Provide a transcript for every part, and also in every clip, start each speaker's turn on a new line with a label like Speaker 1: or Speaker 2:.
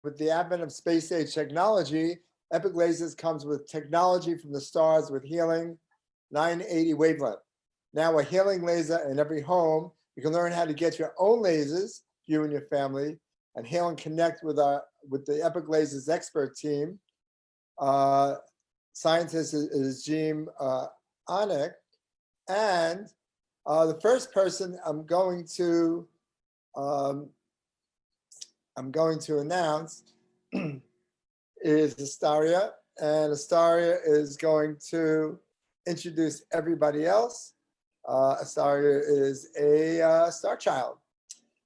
Speaker 1: with the advent of space age technology, Epoch Lasers comes with technology from the stars with healing 980 wavelength. Now a healing laser in every home. You can learn how to get your own lasers, you and your family, and heal and connect with the Epoch Lasers expert team. Scientist is Jim Onek, and the first person I'm going to announce is Astaria, and Astaria is going to introduce everybody else. Astaria is a star child.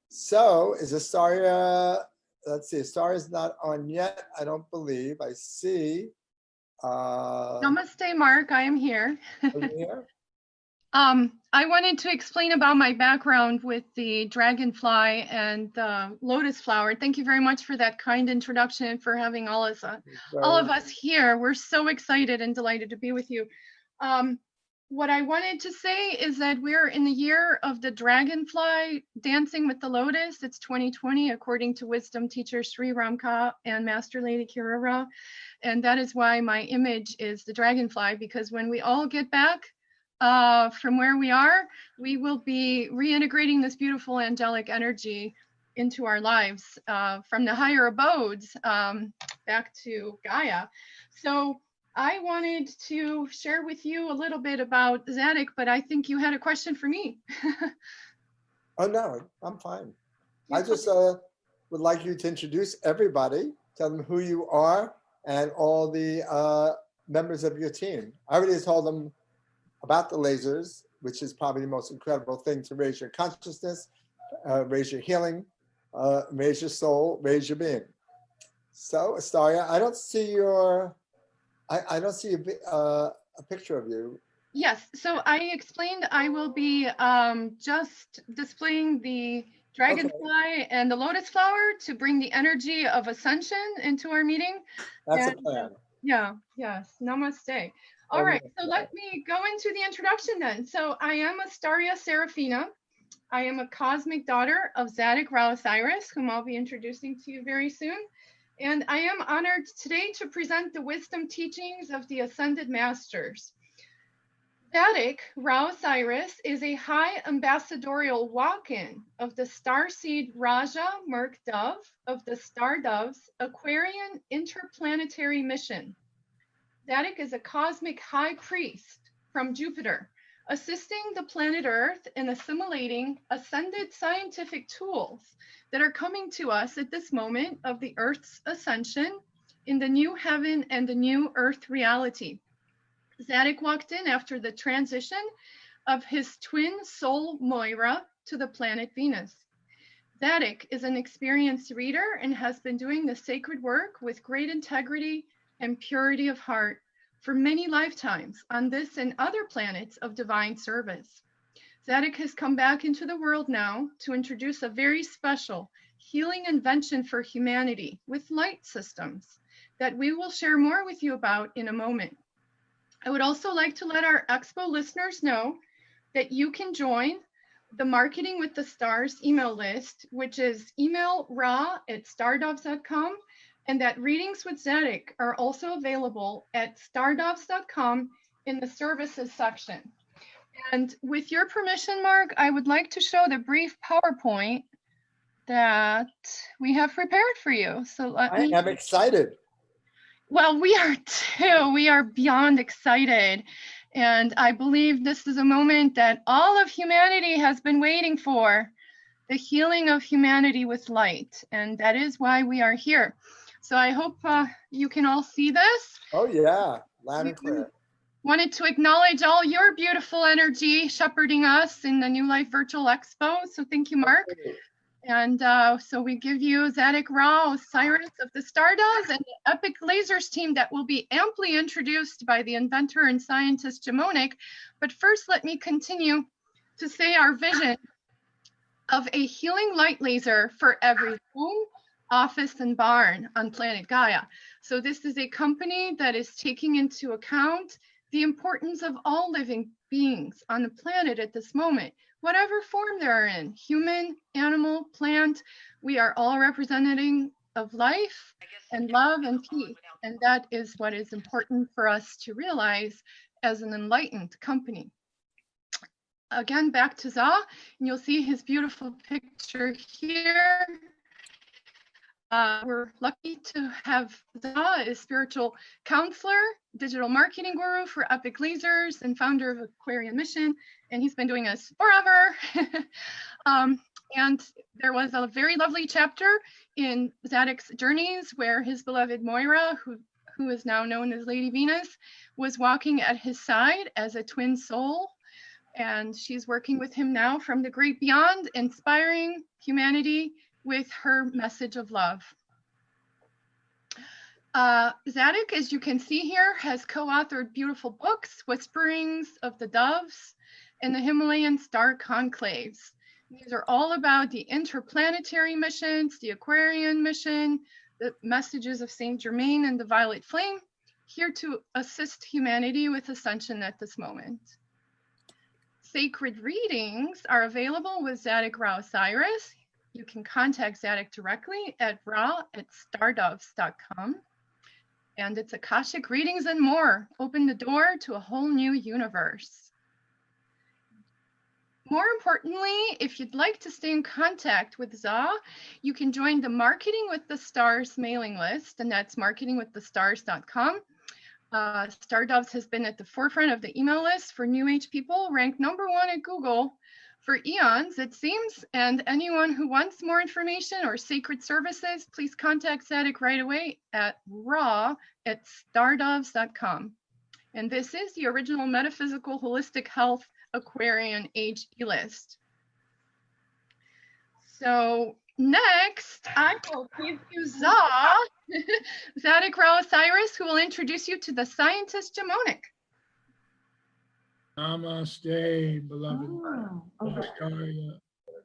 Speaker 1: So is Astaria, let's see, Astaria is not on yet, I don't believe. I see.
Speaker 2: Namaste, Mark, I am here.
Speaker 1: Are you here?
Speaker 2: I wanted to explain about my background with the dragonfly and the lotus flower. Thank you very much for that kind introduction, for having all of us here. We're so excited and delighted to be with you. What I wanted to say is that we're in the year of the dragonfly dancing with the lotus. It's 2020, according to wisdom teacher Sri Ramka and Master Lady Kirara. And that is why my image is the dragonfly, because when we all get back from where we are, we will be reintegrating this beautiful angelic energy into our lives from the higher abodes back to Gaia. So I wanted to share with you a little bit about Zadok, but I think you had a question for me.
Speaker 1: Oh, no, I'm fine. I just would like you to introduce everybody, tell them who you are and all the members of your team. I already told them about the lasers, which is probably the most incredible thing to raise your consciousness, raise your healing, raise your soul, raise your being. So, Astaria, I don't see your... I don't see a picture of you.
Speaker 2: Yes, so I explained I will be just displaying the dragonfly and the lotus flower to bring the energy of ascension into our meeting.
Speaker 1: That's a plan.
Speaker 2: Yeah, yes, namaste. All right, so let me go into the introduction then. So I am Astaria Serafina. I am a cosmic daughter of Zadok Ra Osiris, whom I'll be introducing to you very soon. And I am honored today to present the wisdom teachings of the Ascended Masters. Zadok Ra Osiris is a high ambassadorial walk-in of the starseed Raja Merc Dove of the Star Doves Aquarian Interplanetary Mission. Zadok is a cosmic high priest from Jupiter, assisting the planet Earth in assimilating ascended scientific tools that are coming to us at this moment of the Earth's ascension in the new heaven and the new Earth reality. Zadok walked in after the transition of his twin soul Moira to the planet Venus. Zadok is an experienced reader and has been doing the sacred work with great integrity and purity of heart for many lifetimes on this and other planets of divine service. Zadok has come back into the world now to introduce a very special healing invention for humanity with light systems that we will share more with you about in a moment. I would also like to let our Expo listeners know that you can join the Marketing with the Stars email list, which is email ra@stardoves.com, and that readings with Zadok are also available at stardoves.com in the services section. And with your permission, Mark, I would like to show the brief PowerPoint that we have prepared for you. So
Speaker 1: I am excited.
Speaker 2: Well, we are too. We are beyond excited. And I believe this is a moment that all of humanity has been waiting for, the healing of humanity with light. And that is why we are here. So I hope you can all see this.
Speaker 1: Oh, yeah, loud and clear.
Speaker 2: Wanted to acknowledge all your beautiful energy shepherding us in the New Life Virtual Expo. So thank you, Mark. Okay. And so we give you Zadok Ra Osiris of the Stardust and the Epoch Lasers team that will be amply introduced by the inventor and scientist Jamonik. But first, let me continue to say our vision of a healing light laser for every home, office, and barn on planet Gaia. So this is a company that is taking into account the importance of all living beings on the planet at this moment, whatever form they are in, human, animal, plant. We are all representing of life and love and peace. And that is what is important for us to realize as an enlightened company. Again, back to Za, and you'll see his beautiful picture here. We're lucky to have Za as spiritual counselor, digital marketing guru for Epic Lasers, and founder of Aquarian Mission. And he's been doing this forever. And there was a very lovely chapter in Zadok's Journeys where his beloved Moira, who is now known as Lady Venus, was walking at his side as a twin soul. And she's working with him now from the great beyond, inspiring humanity with her message of love. Zadok, as you can see here, has co-authored beautiful books, Whisperings of the Doves and the Himalayan Star Conclaves. These are all about the interplanetary missions, the Aquarian mission, the messages of Saint Germain and the Violet Flame, here to assist humanity with ascension at this moment. Sacred readings are available with Zadok Ra Osiris. You can contact Zadok directly at ra@stardoves.com. And it's Akashic readings and more. Open the door to a whole new universe. More importantly, if you'd like to stay in contact with Za, you can join the Marketing with the Stars mailing list, and that's marketingwiththestars.com. Stardoves has been at the forefront of the email list for New Age people, ranked #1 at Google for eons, it seems. And anyone who wants more information or sacred services, please contact Zadok right away at raw@stardoves.com. And this is the original Metaphysical Holistic Health Aquarian Age E-List. So next, I will give you Za, Zadok Ra Osiris, who will introduce you to the scientist Jamonic.
Speaker 3: Namaste, beloved Astaria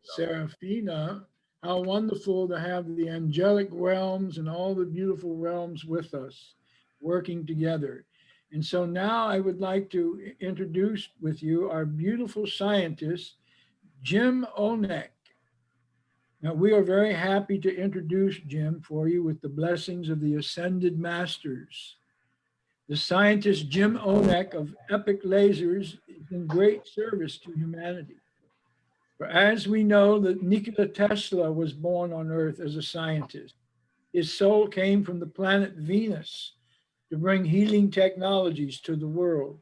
Speaker 3: Seraphina. How wonderful to have the angelic realms and all the beautiful realms with us, working together. And so now I would like to introduce with you our beautiful scientist, Jim Onek. Now, we are very happy to introduce Jim for you with the blessings of the Ascended Masters. The scientist Jim Onek of Epoch Lasers is in great service to humanity. For as we know that Nikola Tesla was born on Earth as a scientist, his soul came from the planet Venus to bring healing technologies to the world.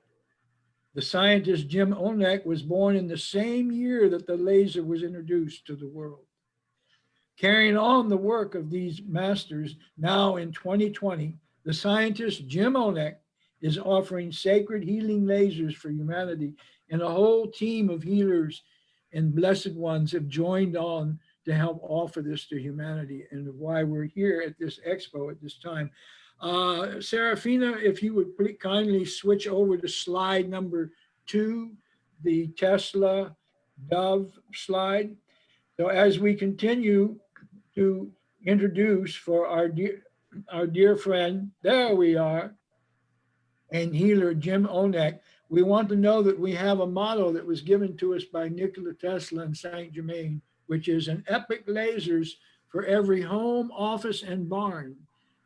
Speaker 3: The scientist Jim Onek was born in the same year that the laser was introduced to the world. Carrying on the work of these masters, now in 2020, the scientist Jim Onek is offering sacred healing lasers for humanity, and a whole team of healers and blessed ones have joined on to help offer this to humanity, and why we're here at this expo at this time. Seraphina, if you would please kindly switch over to slide number 2, the Tesla Dove slide. So as we continue to introduce for our dear friend, there we are, and healer Jim Onek, we want to know that we have a motto that was given to us by Nikola Tesla and Saint Germain, which is an epic lasers for every home, office, and barn.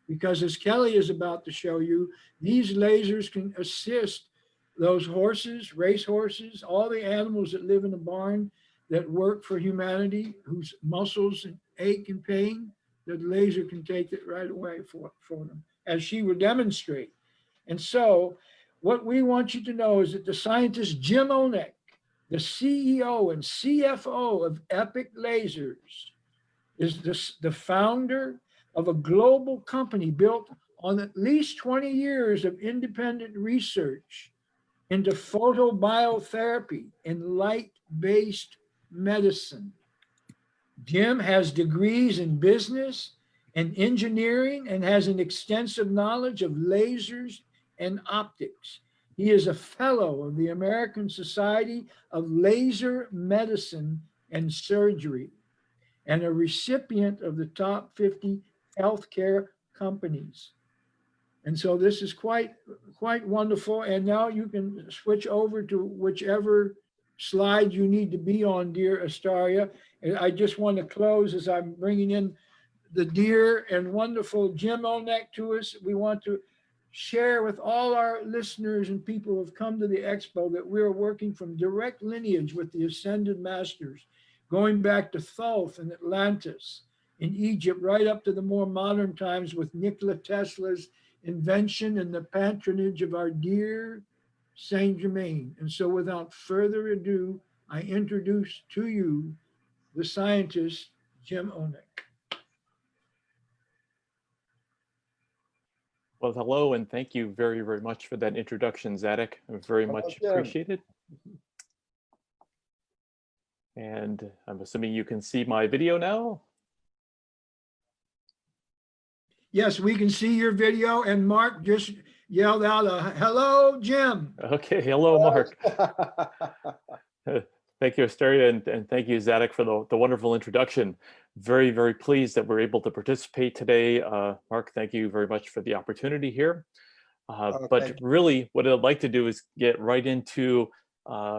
Speaker 3: Because as Kelly is about to show you, these lasers can assist those horses, race horses, all the animals that live in a barn that work for humanity, whose muscles ache and pain, the laser can take it right away for them, as she will demonstrate. And so what we want you to know is that the scientist Jim Onek, the CEO and CFO of Epic Lasers, is the founder of a global company built on at least 20 years of independent research into photobiotherapy and light-based medicine. Jim has degrees in business and engineering and has an extensive knowledge of lasers and optics. He is a fellow of the American Society of Laser Medicine and Surgery and a recipient of the top 50 healthcare companies. And so this is quite wonderful. And now you can switch over to whichever slide you need to be on, dear Astaria. And I just want to close as I'm bringing in the dear and wonderful Jim Olnek to us. We want to share with all our listeners and people who have come to the expo that we're working from direct lineage with the ascended masters, going back to Thoth and Atlantis in Egypt, right up to the more modern times with Nikola Tesla's invention and the patronage of our dear Saint Germain. And so without further ado, I introduce to you the scientist, Jim Olnek.
Speaker 4: Well, hello, and thank you very, very much for that introduction, Zadok. Very much appreciated. And I'm assuming you can see my video now.
Speaker 3: Yes, we can see your video, and Mark just yelled out, hello, Jim.
Speaker 4: Okay, hello, Mark. Thank you, Asteria, and thank you, Zadok, for the wonderful introduction. Very, very pleased that we're able to participate today. Mark, thank you very much for the opportunity here. But really, what I'd like to do is get right into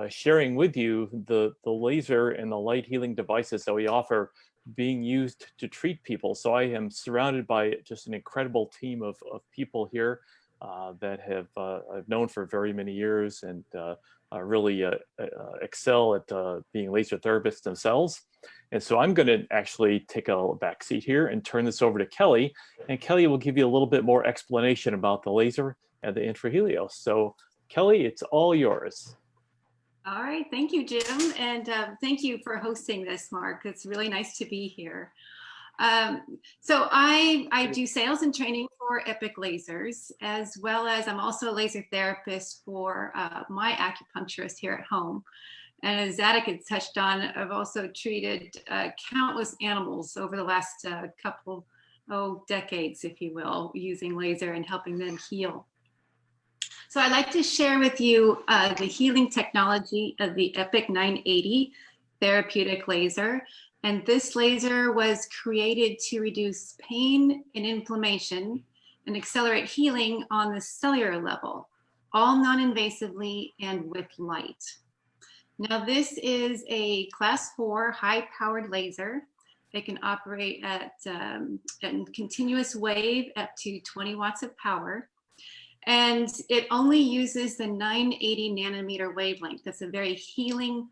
Speaker 4: sharing with you the laser and the light healing devices that we offer being used to treat people. So I am surrounded by just an incredible team of people here that I've known for very many years and really excel at being laser therapists themselves. And so I'm going to actually take a back seat here and turn this over to Kelly. And Kelly will give you a little bit more explanation about the laser and the infrahelios. So Kelly, it's all yours.
Speaker 5: All right, thank you, Jim. And thank you for hosting this, Mark. It's really nice to be here. So I do sales and training for Epoch Lasers, as well as I'm also a laser therapist for my acupuncturist here at home. And as Zadok had touched on, I've also treated countless animals over the last couple decades, if you will, using laser and helping them heal. So I'd like to share with you the healing technology of the Epoch 980 therapeutic laser. And this laser was created to reduce pain and inflammation and accelerate healing on the cellular level, all non-invasively and with light. Now, this is a class 4 high-powered laser. It can operate at a continuous wave up to 20 watts of power. And it only uses the 980 nanometer wavelength. That's a very healing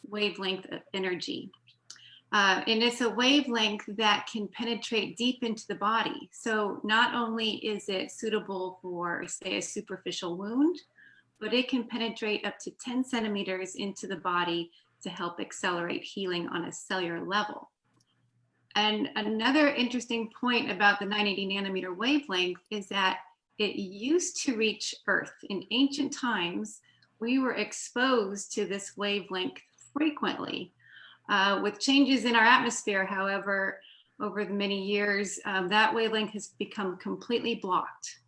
Speaker 5: wavelength of energy. And it's a wavelength that can penetrate deep into the body. So not only is it suitable for, say, a superficial wound, but it can penetrate up to 10 centimeters into the body to help accelerate healing on a cellular level. And another interesting point about the 980 nanometer wavelength is that it used to reach Earth. In ancient times, we were exposed to this wavelength frequently. With changes in our atmosphere, however, over the many years, that wavelength has become completely blocked.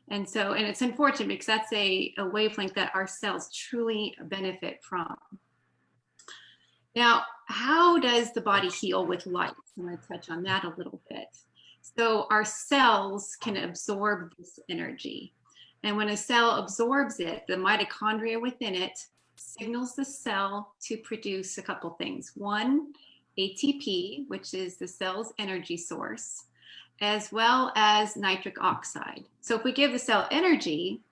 Speaker 5: And it's unfortunate because that's a wavelength that our cells truly benefit from. Now, how does the body heal with light? I'm going to touch on that a little bit. So our cells can absorb this energy. And when a cell absorbs it, the mitochondria within it signals the cell to produce a couple things. One, ATP, which is the cell's energy source, as well as nitric oxide. So if we give the cell energy,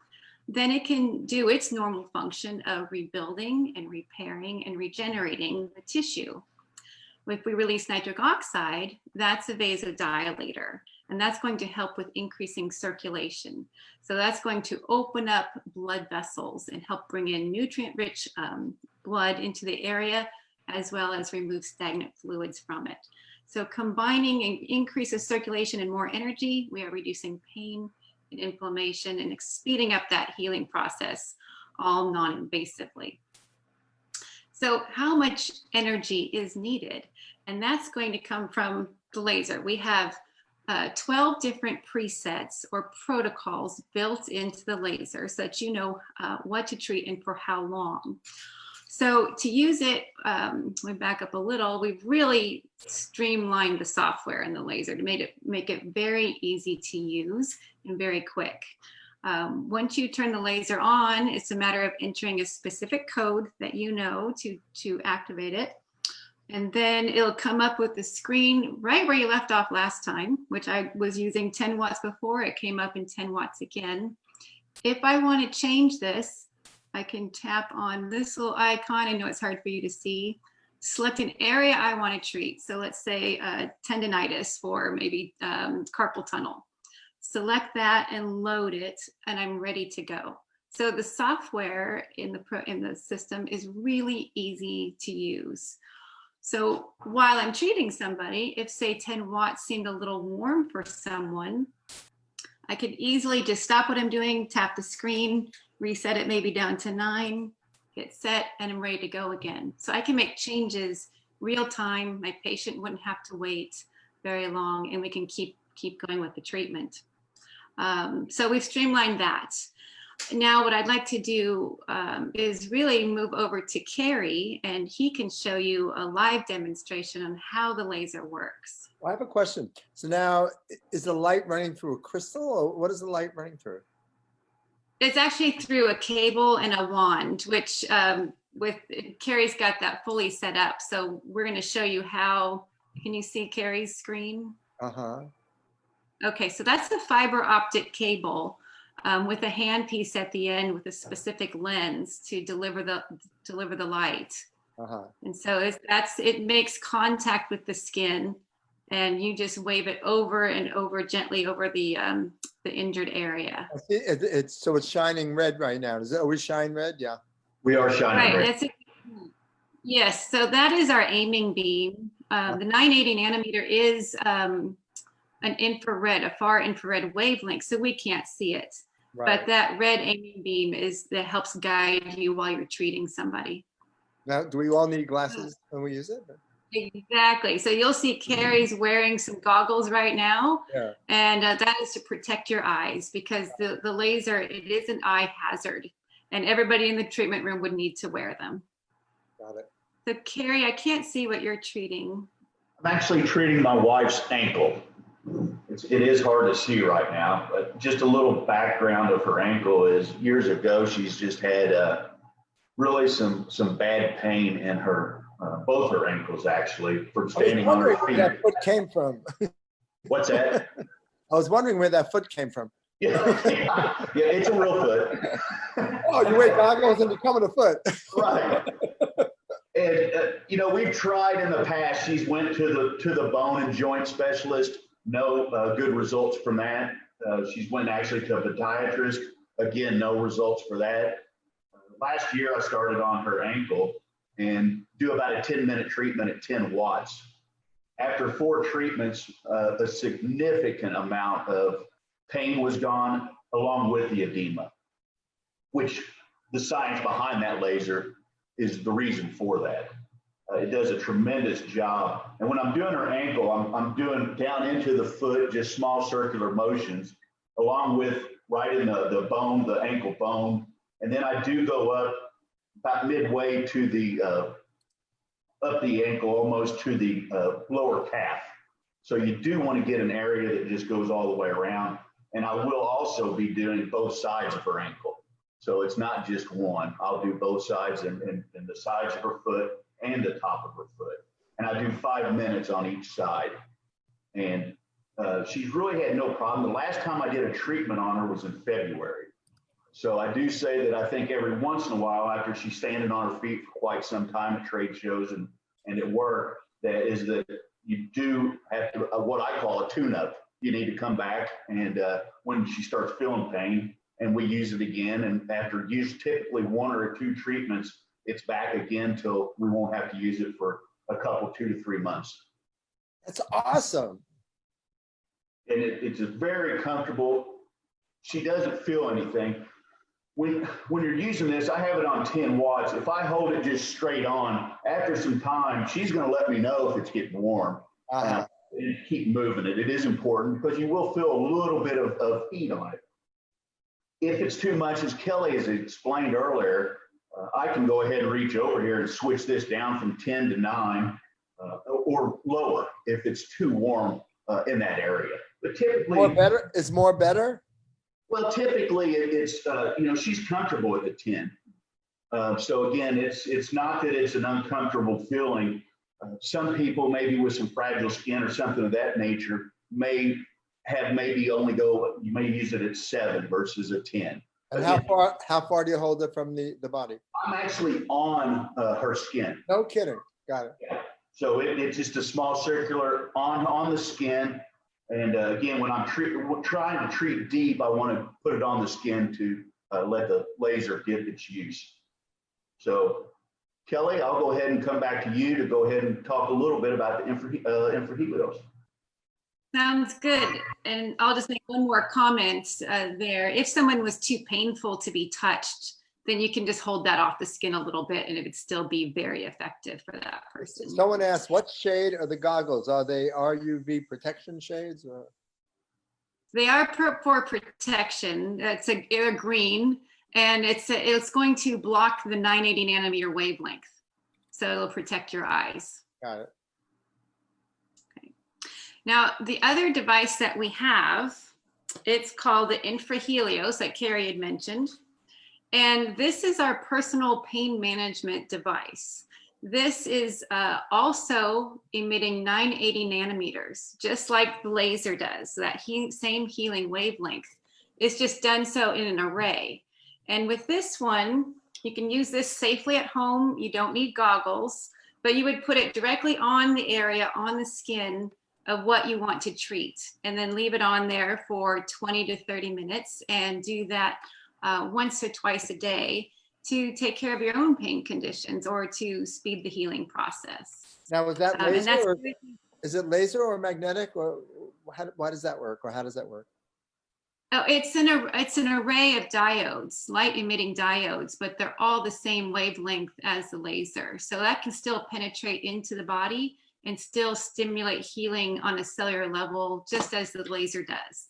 Speaker 5: then it can do its normal function of rebuilding and repairing and regenerating the tissue. If we release nitric oxide, that's a vasodilator, and that's going to help with increasing circulation. So that's going to open up blood vessels and help bring in nutrient-rich blood into the area, as well as remove stagnant fluids from it. So combining an increase of circulation and more energy, we are reducing pain and inflammation and speeding up that healing process, all non-invasively. So how much energy is needed? And that's going to come from the laser. We have 12 different presets or protocols built into the laser so that you know what to treat and for how long. So to use it, we back up a little, we've really streamlined the software in the laser to make it very easy to use and very quick. Once you turn the laser on, it's a matter of entering a specific code that you know to activate it. And then it'll come up with the screen right where you left off last time, which I was using 10 watts before. It came up in 10 watts again. If I want to change this, I can tap on this little icon. I know it's hard for you to see. Select an area I want to treat. So let's say tendonitis for maybe carpal tunnel. Select that and load it, and I'm ready to go. So the software in the system is really easy to use. So while I'm treating somebody, if say 10 watts seemed a little warm for someone, I could easily just stop what I'm doing, tap the screen, reset it maybe down to 9, hit set, and I'm ready to go again. So I can make changes real time. My patient wouldn't have to wait very long, and we can keep going with the treatment. So we've streamlined that. Now what I'd like to do is really move over to Kerry, and he can show you a live demonstration on how the laser works.
Speaker 1: Well, I have a question. So now, is the light running through a crystal, or what is the light running through?
Speaker 5: It's actually through a cable and a wand, which with Kerry's got that fully set up. So we're going to show you how. Can you see Kerry's screen?
Speaker 1: Uh-huh.
Speaker 5: Okay, so that's a fiber optic cable with a handpiece at the end with a specific lens to deliver the light.
Speaker 1: Uh-huh.
Speaker 5: And so it makes contact with the skin, and you just wave it over and over gently over the injured area.
Speaker 1: So it's shining red right now. Does it always shine red? Yeah.
Speaker 6: We are shining red.
Speaker 5: That's it. Yes, so that is our aiming beam. The 980 nanometer is an infrared, a far infrared wavelength, so we can't see it. Right. But that red aiming beam that helps guide you while you're treating somebody.
Speaker 1: Now, do we all need glasses when we use it?
Speaker 5: Exactly. So you'll see Kerry's wearing some goggles right now. Yeah. And that is to protect your eyes, because the laser, it is an eye hazard, and everybody in the treatment room would need to wear them.
Speaker 1: Got it.
Speaker 5: So Kerry, I can't see what you're treating.
Speaker 6: I'm actually treating my wife's ankle. It is hard to see right now, but just a little background of her ankle is years ago, she's just had really some bad pain in her, both her ankles actually, from standing on her feet.
Speaker 1: Where that foot came from.
Speaker 6: What's that?
Speaker 1: I was wondering where that foot came from.
Speaker 6: Yeah, it's a real foot.
Speaker 1: Oh, you wear goggles and become a foot.
Speaker 6: Right. And we've tried in the past. She's went to the bone and joint specialist. No good results from that. She's went actually to a podiatrist. Again, no results for that. Last year, I started on her ankle and do about a 10-minute treatment at 10 watts. After 4 treatments, a significant amount of pain was gone, along with the edema, which the science behind that laser is the reason for that. It does a tremendous job. And when I'm doing her ankle, I'm doing down into the foot, just small circular motions, along with right in the bone, the ankle bone. And then I do go up about midway to the, up the ankle, almost to the lower calf. So you do want to get an area that just goes all the way around. And I will also be doing both sides of her ankle. So it's not just one. I'll do both sides and the sides of her foot and the top of her foot. And I do 5 minutes on each side. And she's really had no problem. The last time I did a treatment on her was in February. So I do say that I think every once in a while, after she's standing on her feet for quite some time at trade shows and at work, that you do have to, what I call a tune-up. You need to come back, and when she starts feeling pain, and we use it again. And after typically 1 or 2 treatments, it's back again till we won't have to use it for a couple, 2 to 3 months.
Speaker 1: That's awesome.
Speaker 6: And it's very comfortable. She doesn't feel anything. When you're using this, I have it on 10 watts. If I hold it just straight on, after some time, she's going to let me know if it's getting warm. And keep moving it. It is important because you will feel a little bit of heat on it. If it's too much, as Kelly has explained earlier, I can go ahead and reach over here and switch this down from 10 to 9 or lower if it's too warm in that area. But typically,
Speaker 1: more better is more better.
Speaker 6: Well, typically it's she's comfortable at the 10. So again, it's not that it's an uncomfortable feeling. some people maybe with some fragile skin or something of that nature may have maybe only you may use it at 7 versus a 10.
Speaker 1: And how far do you hold it from the body?
Speaker 6: I'm actually on her skin.
Speaker 1: No kidding. Got it.
Speaker 6: Yeah. So it's just a small circular on the skin. And again, when I'm trying to treat deep, I want to put it on the skin to let the laser get its use. So Kelly, I'll go ahead and come back to you to go ahead and talk a little bit about the infrahelios.
Speaker 5: Sounds good. And I'll just make one more comment there. If someone was too painful to be touched, then you can just hold that off the skin a little bit and it would still be very effective for that person.
Speaker 1: Someone asked, what shade are the goggles? Are they RUV protection shades? Or?
Speaker 5: They are for protection. They're green, and it's going to block the 980 nanometer wavelength. So it'll protect your eyes.
Speaker 1: Got it.
Speaker 5: Okay. Now, the other device that we have, it's called the infrahelios, like Carrie had mentioned. And this is our personal pain management device. This is also emitting 980 nanometers, just like the laser does. That same healing wavelength. It's just done so in an array. And with this one, you can use this safely at home. You don't need goggles, but you would put it directly on the area, on the skin of what you want to treat, and then leave it on there for 20 to 30 minutes and do that once or twice a day to take care of your own pain conditions or to speed the healing process.
Speaker 1: Now, is that laser? Is it laser or magnetic, or why does that work, or how does that work?
Speaker 5: Oh, it's an array of diodes, light emitting diodes, but they're all the same wavelength as the laser. So that can still penetrate into the body and still stimulate healing on a cellular level, just as the laser does.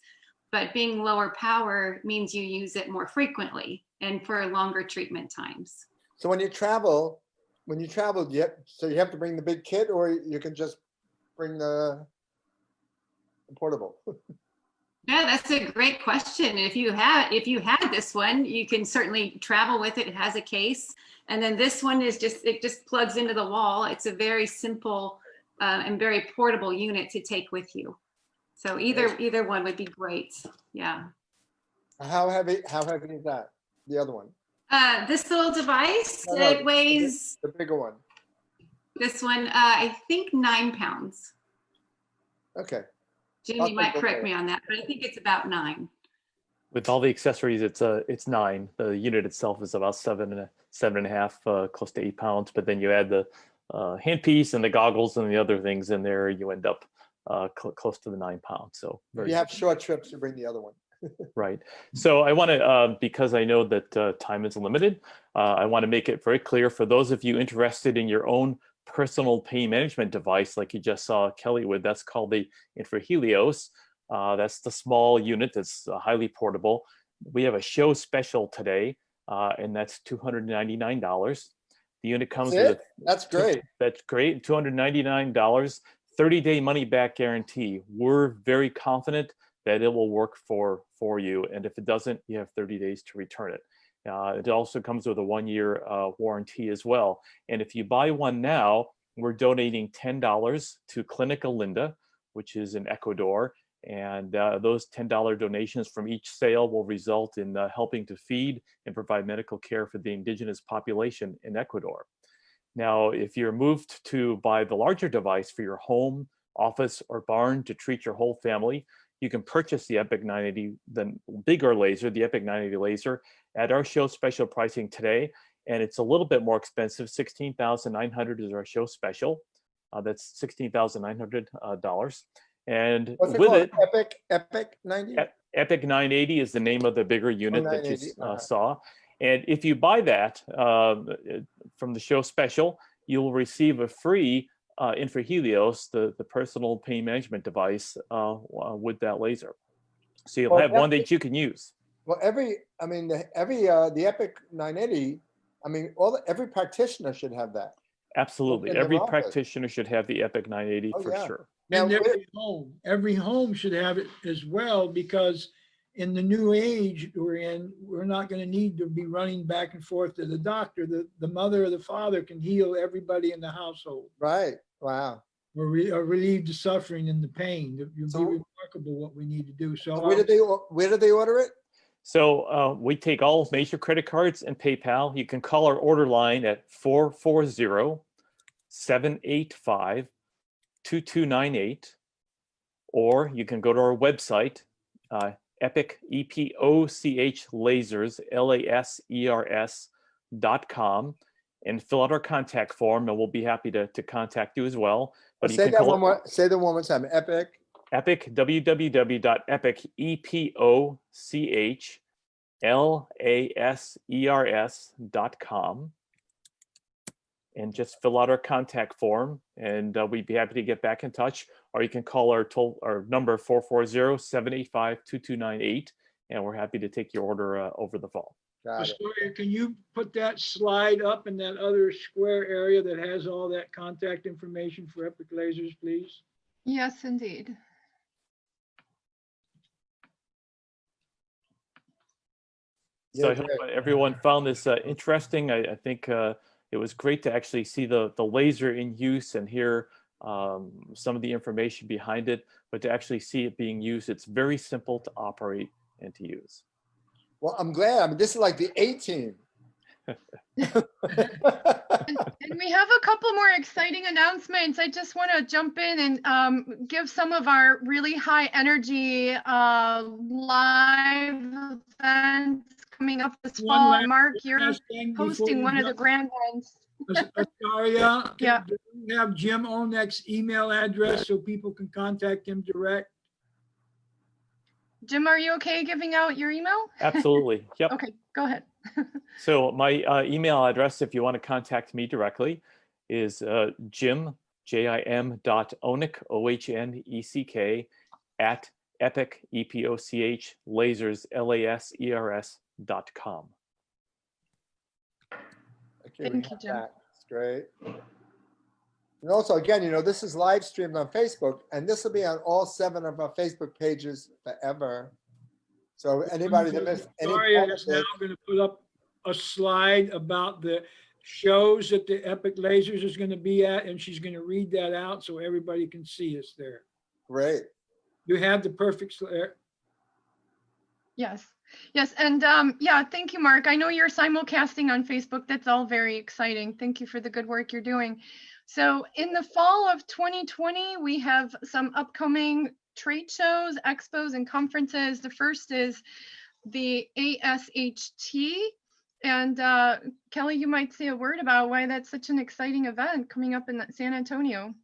Speaker 5: But being lower power means you use it more frequently and for longer treatment times.
Speaker 1: So when you travel, so you have to bring the big kit, or you can just bring the portable?
Speaker 5: Yeah, that's a great question. If you had this one, you can certainly travel with it. It has a case, and then this one is it just plugs into the wall. It's a very simple and very portable unit to take with you. So either one would be great. Yeah.
Speaker 1: How heavy is that? The other one?
Speaker 5: This little device,
Speaker 1: No,
Speaker 5: it weighs.
Speaker 1: The bigger one.
Speaker 5: This one, I think 9 pounds.
Speaker 1: Okay.
Speaker 5: Jim, you might correct me on that, but I think it's about 9.
Speaker 4: With all the accessories, it's 9. The unit itself is about 7.5, close to 8 pounds. But then you add the handpiece and the goggles and the other things in there, you end up close to the 9 pounds. So
Speaker 1: if you have short trips, you bring the other one.
Speaker 4: Right. So I want to, because I know that time is limited, I want to make it very clear for those of you interested in your own personal pain management device, like you just saw Kelly with, that's called the infrahelios. That's the small unit that's highly portable. We have a show special today, and that's $299. The unit comes with
Speaker 1: that's great.
Speaker 4: That's great. $299, 30-day money back guarantee. We're very confident that it will work for you, and if it doesn't, you have 30 days to return it. It also comes with a 1-year warranty as well. And if you buy one now, we're donating $10 to Clinica Linda, which is in Ecuador. And those $10 donations from each sale will result in helping to feed and provide medical care for the indigenous population in Ecuador. Now, if you're moved to buy the larger device for your home, office, or barn to treat your whole family, you can purchase the Epoch 980, the bigger laser, the Epoch 980 laser, at our show special pricing today. And it's a little bit more expensive. $16,900 is our show special. That's $16,900. And
Speaker 1: what's it
Speaker 4: with
Speaker 1: called?
Speaker 4: it,
Speaker 1: Epoch 90?
Speaker 4: Epoch 980 is the name of the bigger unit that you saw. And if you buy that from the show special, you'll receive a free infrahelios, the personal pain management device with that laser. So you'll have one that you can use.
Speaker 1: Well, the Epoch 980, every practitioner should have that.
Speaker 4: Absolutely. Every practitioner should have the Epoch 980 for sure.
Speaker 3: Now, and every home should have it as well, because in the new age we're in, we're not going to need to be running back and forth to the doctor. The mother or the father can heal everybody in the household.
Speaker 1: Right. Wow.
Speaker 3: or relieve the suffering and the pain. It would
Speaker 1: So-
Speaker 3: be remarkable what we need to do. So
Speaker 1: Where did they order it?
Speaker 4: So we take all major credit cards and PayPal. You can call our order line at 440-785-2298, or you can go to our website, Epoch, EPOCH lasers, LASERS.com, and fill out our contact form, and we'll be happy to contact you as well. But you
Speaker 1: Say
Speaker 4: can
Speaker 1: that
Speaker 4: call
Speaker 1: one more. Say that one more time. Epic.
Speaker 4: Epoch, www.epochlasers.com, and just fill out our contact form, and we'd be happy to get back in touch. Or you can call our number 440-785-2298, and we're happy to take your order over the phone.
Speaker 1: Got it.
Speaker 3: Astoria, can you put that slide up in that other square area that has all that contact information for Epic Lasers, please?
Speaker 2: Yes, indeed.
Speaker 4: So
Speaker 1: Yeah,
Speaker 4: I hope
Speaker 1: great.
Speaker 4: everyone found this interesting. I think it was great to actually see the laser in use and hear some of the information behind it, but to actually see it being used, it's very simple to operate and to use.
Speaker 1: Well, I'm glad. I mean, this is like the A-team.
Speaker 2: And we have a couple more exciting announcements. I just want to jump in and give some of our really high energy live events coming up this fall. Mark, you're hosting one of the grand ones.
Speaker 3: Astoria,
Speaker 2: Yeah.
Speaker 3: do you have Jim Onek's email address so people can contact him direct?
Speaker 2: Jim, are you okay giving out your email?
Speaker 4: Absolutely. Yep.
Speaker 2: Okay, go aheck.
Speaker 4: So my email address, if you want to contact me directly, is Jim, JIM.Oneck, OHNECK, at Epoch, EPOCH, lasers, LASERS.com.
Speaker 1: Okay,
Speaker 2: Thank you, Jim.
Speaker 1: That's great. And also, again, this is live streamed on Facebook, and this will be on all 7 of our Facebook pages forever. So anybody that missed any
Speaker 3: Astoria
Speaker 1: part of
Speaker 3: is now
Speaker 1: it,
Speaker 3: going to put up a slide about the shows that the Epic Lasers is going to be at, and she's going to read that out so everybody can see us there.
Speaker 1: great.
Speaker 3: You have the perfect slide.
Speaker 2: Yes. Yes. And yeah, thank you, Mark. I know you're simulcasting on Facebook. That's all very exciting. Thank you for the good work you're doing. So in the fall of 2020, we have some upcoming trade shows, expos, and conferences. The first is the ASHT. And Kelly, you might say a word about why that's such an exciting event coming up in San Antonio.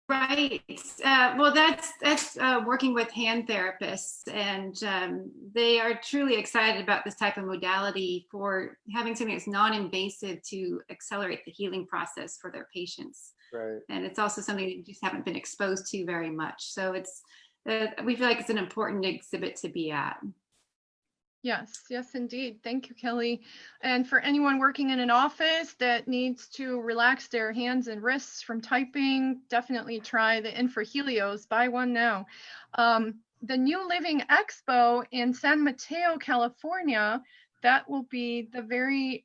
Speaker 5: Right. Well, that's working with hand therapists, and they are truly excited about this type of modality for having something that's non-invasive to accelerate the healing process for their patients.
Speaker 1: Right.
Speaker 5: And it's also something that you just haven't been exposed to very much. So it's we feel like it's an important exhibit to be at.
Speaker 2: Yes, yes, indeed. Thank you, Kelly. And for anyone working in an office that needs to relax their hands and wrists from typing, definitely try the Infrahelios. Buy one now. The New Living Expo in San Mateo, California, that will be the very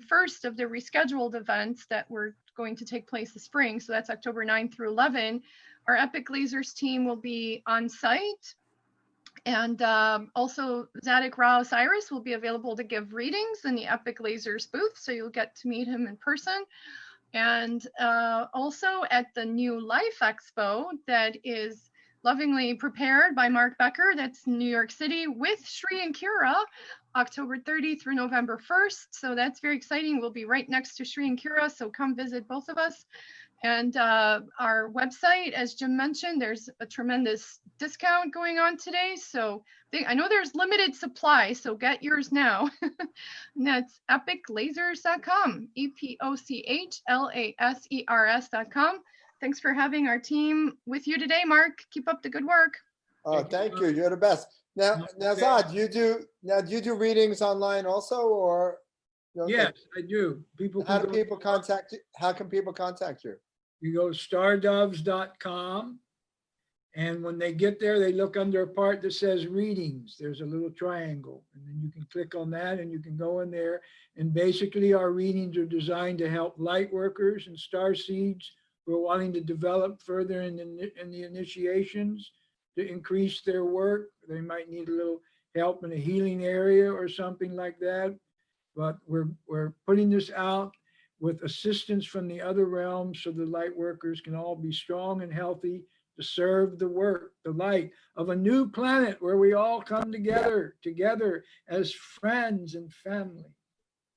Speaker 2: first of the rescheduled events that were going to take place this spring. So that's October 9 through 11. Our Epic Lasers team will be on site. And also Zadok Rao-Osiris will be available to give readings in the Epic Lasers booth, so you'll get to meet him in person. And also at the New Life Expo that is lovingly prepared by Mark Becker, that's New York City, with Sri and Kira, October 30 through November 1st. So that's very exciting. We'll be right next to Sri and Kira, so come visit both of us. And our website, as Jim mentioned, there's a tremendous discount going on today. So I know there's limited supply, so get yours now. And that's epiclasers.com, EPOCHLASERS.com. Thanks for having our team with you today, Mark. Keep up the good work.
Speaker 1: Oh, thank you. You're the best. Now, Zad, do you do readings online also, or?
Speaker 3: Yes, I do.
Speaker 1: How can people contact you? How can people contact you?
Speaker 3: You go stardoves.com And when they get there, they look under a part that says readings. There's a little triangle, and then you can click on that and you can go in there. And basically our readings are designed to help light workers and star seeds who are wanting to develop further in the initiations to increase their work. They might need a little help in a healing area or something like that. But we're putting this out with assistance from the other realms so the light workers can all be strong and healthy to serve the work, the light of a new planet where we all come together as friends and family.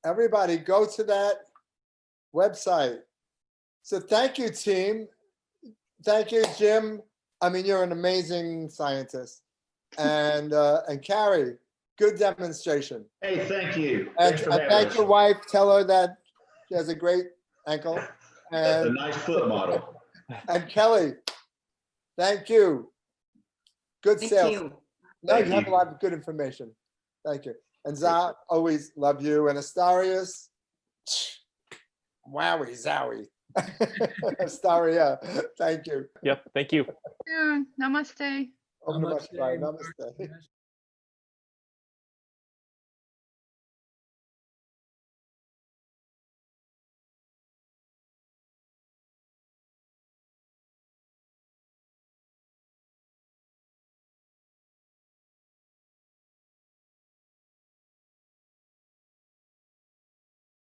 Speaker 1: Everybody go to that website. So thank you, team. Thank you, Jim. I mean, you're an amazing scientist. And Carrie, good demonstration.
Speaker 6: Hey, thank you.
Speaker 1: And
Speaker 6: Thanks for having
Speaker 1: thank
Speaker 6: us.
Speaker 1: your wife. Tell her that she has a great ankle.
Speaker 6: A
Speaker 1: And,
Speaker 6: nice foot model.
Speaker 1: and Kelly, thank you. Good
Speaker 5: Thank
Speaker 1: sales.
Speaker 5: you.
Speaker 1: No,
Speaker 6: Thank
Speaker 1: you have a
Speaker 6: you.
Speaker 1: lot of good information. Thank you. And Za, always love you. And Astarius, wowie zowie. Astaria, thank you.
Speaker 4: Yep. Thank you.
Speaker 2: Yeah, namaste.
Speaker 1: Om Namah Shivaya. Namaste.
Speaker 3: Namaste.